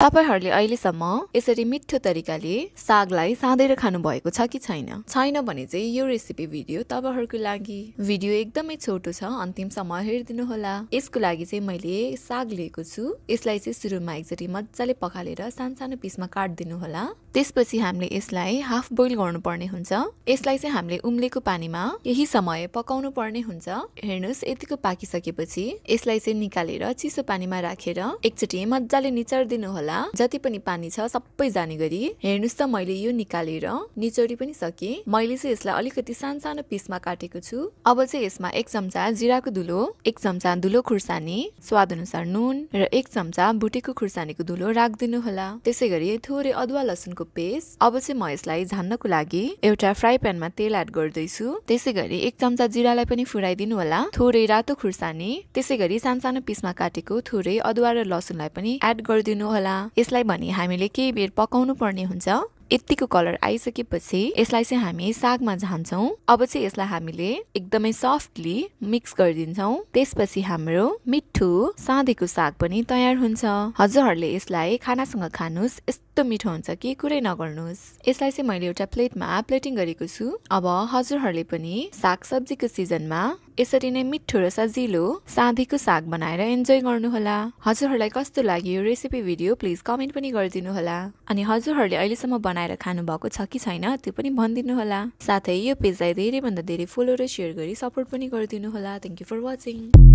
तपाईहरुले अहिलेसम्म यसरी मिठो तरिकाले सागलाई साँदेर खानु भएको छ कि छैन? छैन भने चाहिँ यो रेसिपी भिडियो तपाईहरुको लागि। भिडियो एकदमै छोटो छ, अन्तिमसम्म हेरिदिनु होला। यसको लागि चाहिँ मैले साग लिएको छु। यसलाई चाहिँ सुरुमा एकचोटी मज्जाले पखालेर सानो पिसमा काट्दिनु होला। त्यसपछि हामीले यसलाई हाफ बोइल गर्नुपर्ने हुन्छ। यसलाई चाहिँ हामीले उम्लेको पानीमा यही समय पकाउनु पर्ने हुन्छ। हेर्नुस्, यतिको पाकिसकेपछि यसलाई चाहिँ निकालेर चिसो पानीमा राखेर एकचोटी मज्जाले निचोर्दिनु होला। जति पनि पानी छ सबै जाने गरी। हेर्नुस् त, मैले यो निकालेर निचोरी पनि सके। मैले चाहिँ यसलाई अलिकति सानो पिसमा काटेको छु। अब चाहिँ यसमा 1 चम्चा जिराको धुलो, 1 चम्चा धुलो खुर्सानी, स्वाद अनुसार नुन र 1 चम्चा भुटेको खुर्सानीको धुलो राख्दिनु होला। त्यसैगरी थोरै अदुवा लसुनको पेस्ट। अब चाहिँ म यसलाई झान्नको लागि एउटा फ्राई प्यानमा तेल एड गर्दैछु। त्यसैगरी 1 चम्चा जिरालाई पनि फुराइदिनु होला। थोरै रातो खुर्सानी, त्यसैगरी सानो पिसमा काटेको थोरै अदुवा र लसुनलाई पनि एड गरिदिनु होला। यसलाई भने हामीले केही बेर पकाउनु पर्ने हुन्छ। यतिको कलर आइसकेपछि यसलाई चाहिँ हामी सागमा झान्छौं। अब चाहिँ यसलाई हामीले एकदमै सफ्टली मिक्स गरिदिन्छौं। त्यसपछि हाम्रो मिठो साँदेको साग पनि तयार हुन्छ। हजुरहरूले यसलाई खानासँग खानुस्, यस्तो मिठो हुन्छ कि कुरै नगर्नुस्। यसलाई चाहिँ मैले एउटा प्लेटमा प्लेटिङ गरेको छु। अब हजुरहरूले पनि साग सब्जीको सिजनमा यसरी नै मिठो र सजिलो साँदेको साग बनाएर इन्जोय गर्नुहोला। हजुरहरूलाई कस्तो लाग्यो यो रेसिपी भिडियो प्लिज कमेन्ट पनि गरिदिनु होला। अनि हजुरहरूले अहिलेसम्म बनाएर खानु भएको छ कि छैन त्यो पनि भनिदिनु होला। साथै यो पेजलाई धेरै भन्दा धेरै फलो र शेयर गरी सपोर्ट पनि गरिदिनु होला। Thank you for watching.